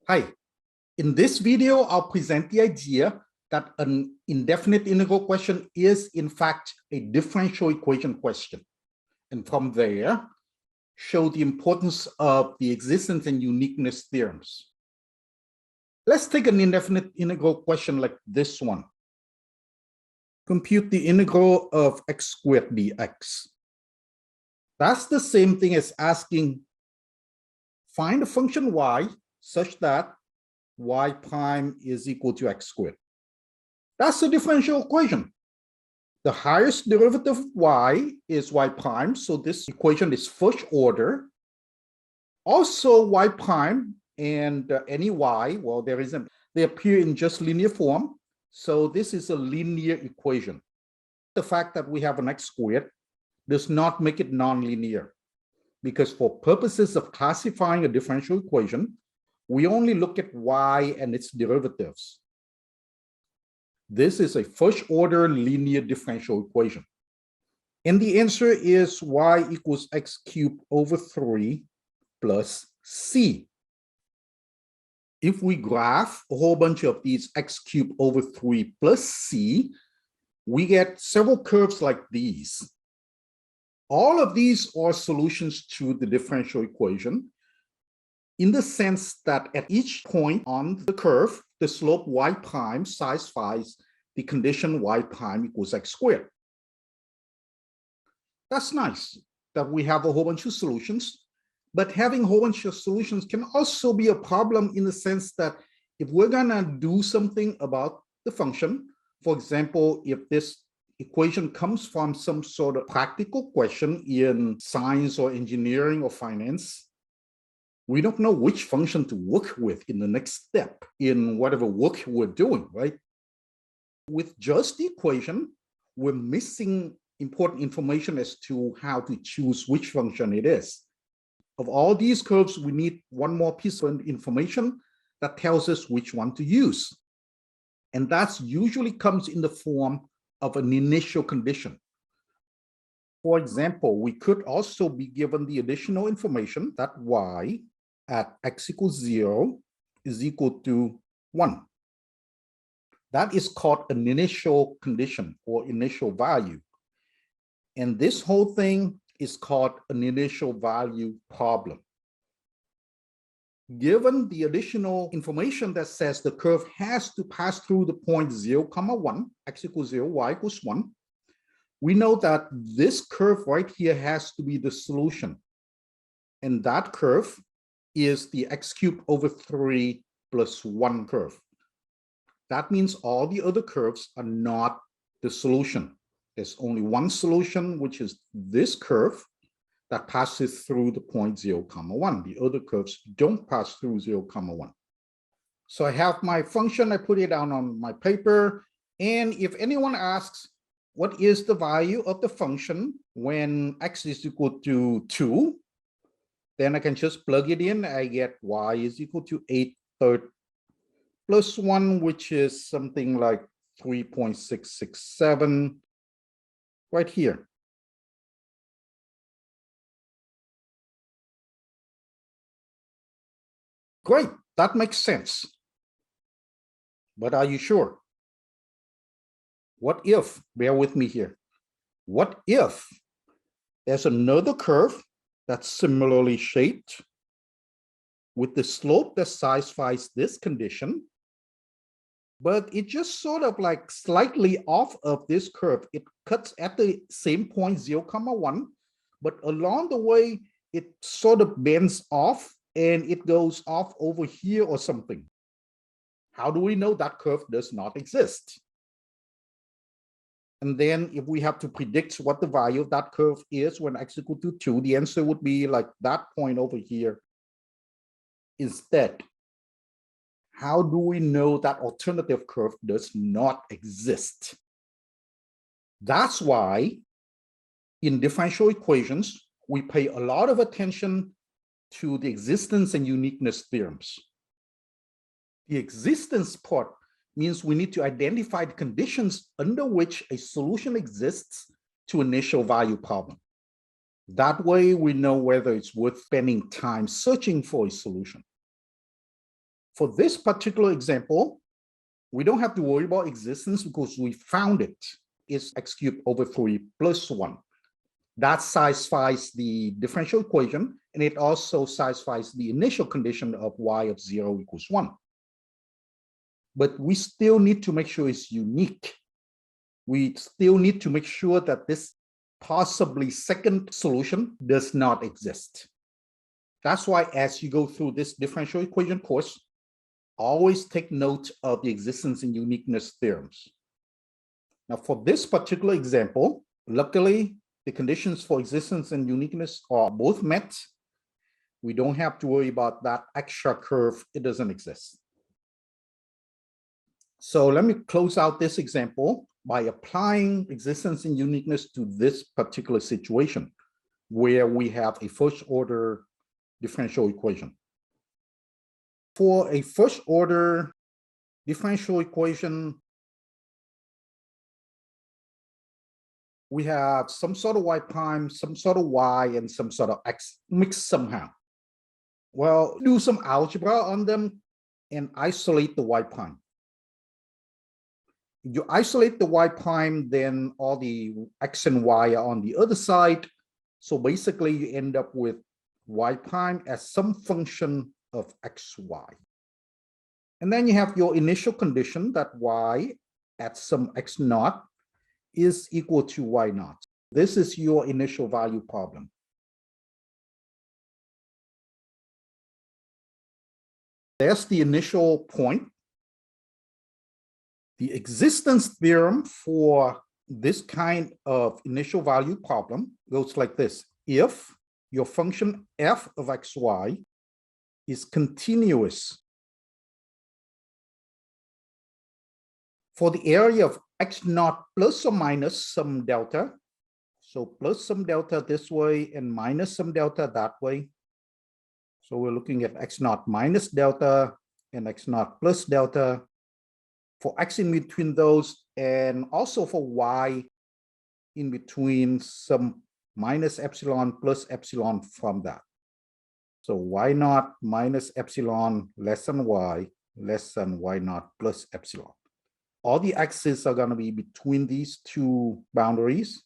Hi, in this video, I'll present the idea that an indefinite integral question is in fact a differential equation question. And from there, show the importance of the existence and uniqueness theorems. Let's take an indefinite integral question like this one. Compute the integral of x squared dx. That's the same thing as asking, find a function y such that y prime is equal to x squared. That's a differential equation. The highest derivative of y is y prime, so this equation is first order. Also, y prime and any y, well, they appear in just linear form, so this is a linear equation. The fact that we have an x squared does not make it nonlinear, because for purposes of classifying a differential equation, we only look at y and its derivatives. This is a first order linear differential equation. And the answer is y equals x cubed over 3 plus c. If we graph a whole bunch of these x cubed over 3 plus c, we get several curves like these. All of these are solutions to the differential equation, in the sense that at each point on the curve, the slope y prime satisfies the condition y prime equals x squared. That's nice that we have a whole bunch of solutions, but having a whole bunch of solutions can also be a problem in the sense that if we're gonna do something about the function, for example, if this equation comes from some sort of practical question in science or engineering or finance, we don't know which function to work with in the next step in whatever work we're doing, right? With just the equation, we're missing important information as to how to choose which function it is. Of all these curves, we need one more piece of information that tells us which one to use. And that usually comes in the form of an initial condition. For example, we could also be given the additional information that y at x equals 0 is equal to 1. That is called an initial condition or initial value. And this whole thing is called an initial value problem. Given the additional information that says the curve has to pass through the point 0, 1, x equals 0, y equals 1, we know that this curve right here has to be the solution. And that curve is the x cubed over 3 plus 1 curve. That means all the other curves are not the solution. There's only one solution, which is this curve that passes through the point 0, 1. The other curves don't pass through 0, 1. So I have my function, I put it down on my paper. And if anyone asks, what is the value of the function when x is equal to 2? Then I can just plug it in. I get y is equal to 8/3 plus 1, which is something like 3.667 right here. Great, that makes sense. But are you sure? What if, bear with me here, what if there's another curve that's similarly shaped with the slope that satisfies this condition, but it just sort of like slightly off of this curve. It cuts at the same point 0, 1, but along the way, it sort of bends off and it goes off over here or something. How do we know that curve does not exist? And then if we have to predict what the value of that curve is when x equal to 2, the answer would be like that point over here. Instead, how do we know that alternative curve does not exist? That's why in differential equations, we pay a lot of attention to the existence and uniqueness theorems. The existence part means we need to identify the conditions under which a solution exists to initial value problem. That way we know whether it's worth spending time searching for a solution. For this particular example, we don't have to worry about existence because we found it. It's x cubed over 3 plus 1. That satisfies the differential equation, and it also satisfies the initial condition of y of 0 equals 1. But we still need to make sure it's unique. We still need to make sure that this possibly second solution does not exist. That's why as you go through this differential equation course, always take note of the existence and uniqueness theorems. Now for this particular example, luckily, the conditions for existence and uniqueness are both met. We don't have to worry about that extra curve. It doesn't exist. So let me close out this example by applying existence and uniqueness to this particular situation where we have a first order differential equation. For a first order differential equation, we have some sort of y prime, some sort of y, and some sort of x mixed somehow. Well, do some algebra on them and isolate the y prime. You isolate the y prime, then all the x and y are on the other side. So basically you end up with y prime as some function of xy. And then you have your initial condition that y at some x naught is equal to y naught. This is your initial value problem. There's the initial point. The existence theorem for this kind of initial value problem goes like this. If your function f of xy is continuous for the area of x naught plus or minus some delta, so plus some delta this way and minus some delta that way. So we're looking at x naught minus delta and x naught plus delta for x in between those, and also for y in between some minus epsilon plus epsilon from that. So y naught minus epsilon less than y naught plus epsilon. All the x's are going to be between these two boundaries,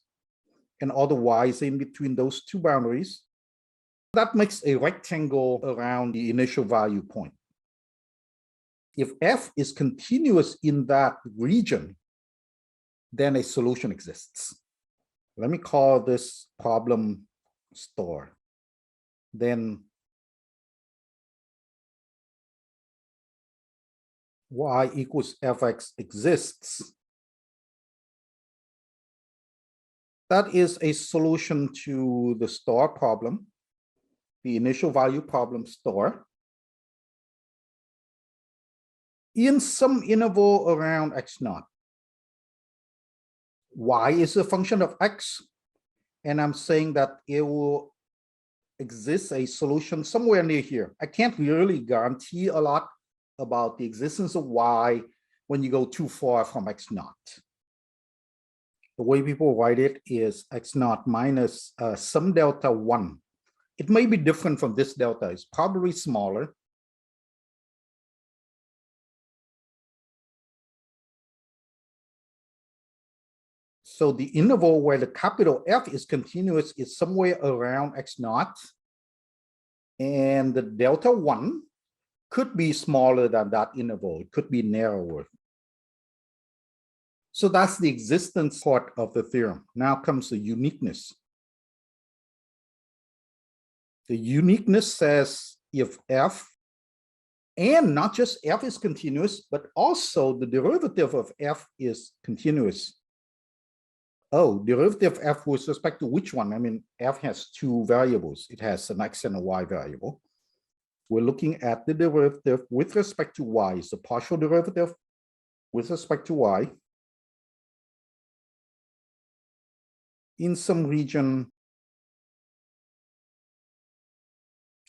and all the y's in between those two boundaries. That makes a rectangle around the initial value point. If f is continuous in that region, then a solution exists. Let me call this problem star. Then y equals fx exists. That is a solution to the star problem, the initial value problem star, in some interval around x naught. Y is a function of x, and I'm saying that it will exist a solution somewhere near here. I can't really guarantee a lot about the existence of y when you go too far from x naught. The way people write it is x naught minus some delta 1. It may be different from this delta. It's probably smaller. So the interval where the capital F is continuous is somewhere around x naught. And the delta 1 could be smaller than that interval. It could be narrower. So that's the existence part of the theorem. Now comes the uniqueness. The uniqueness says if f, and not just f is continuous, but also the derivative of f is continuous. Oh, derivative of f with respect to which one? I mean, f has two variables. It has an x and a y variable. We're looking at the derivative with respect to y. It's a partial derivative with respect to y in some region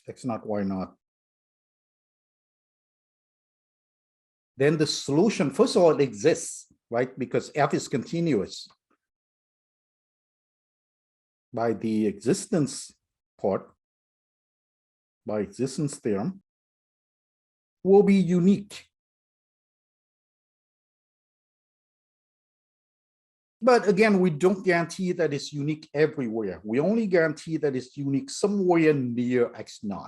x naught, y naught. Then the solution, first of all, it exists, right? Because f is continuous. By the existence part, by existence theorem. will be unique. But again, we don't guarantee that it's unique everywhere. We only guarantee that it's unique somewhere near x0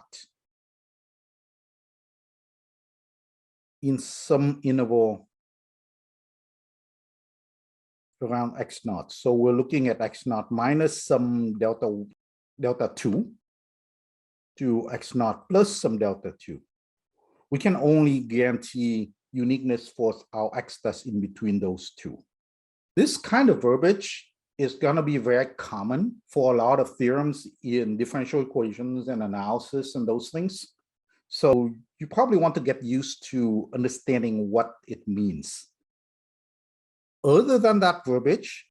in some interval around x0. So we're looking at x0 minus some delta 2 to x0 plus some delta 2. We can only guarantee uniqueness for our x that's in between those two. This kind of verbiage is going to be very common for a lot of theorems in differential equations and analysis and those things. So you probably want to get used to understanding what it means. Other than that verbiage,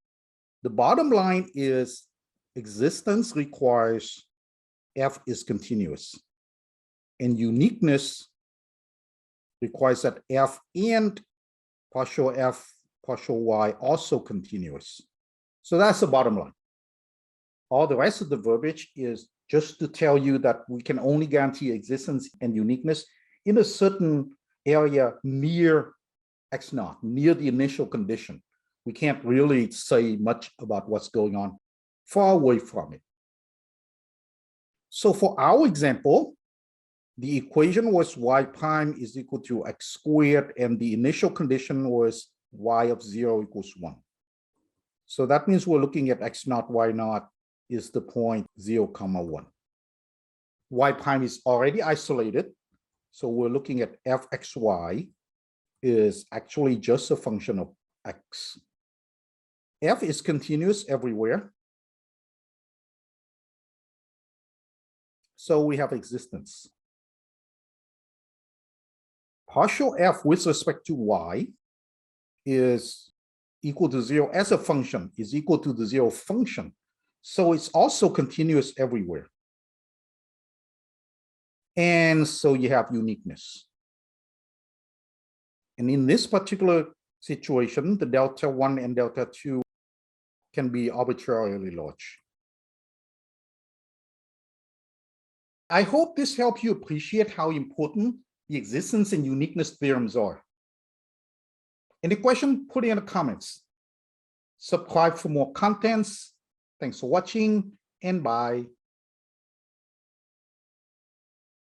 the bottom line is existence requires f is continuous, and uniqueness requires that f and partial f partial y also continuous. So that's the bottom line. All the rest of the verbiage is just to tell you that we can only guarantee existence and uniqueness in a certain area near x0, near the initial condition. We can't really say much about what's going on far away from it. So for our example, the equation was y prime is equal to x squared, and the initial condition was y of 0 equals 1. So that means we're looking at x0, y0 is the point 0, 1. Y prime is already isolated. So we're looking at fxy is actually just a function of x. F is continuous everywhere. So we have existence. Partial f with respect to y is equal to 0 as a function, is equal to the 0 function. So it's also continuous everywhere. And so you have uniqueness. And in this particular situation, the delta 1 and delta 2 can be arbitrarily large. I hope this helps you appreciate how important the existence and uniqueness theorems are. Any question, put it in the comments. Subscribe for more contents. Thanks for watching, and bye.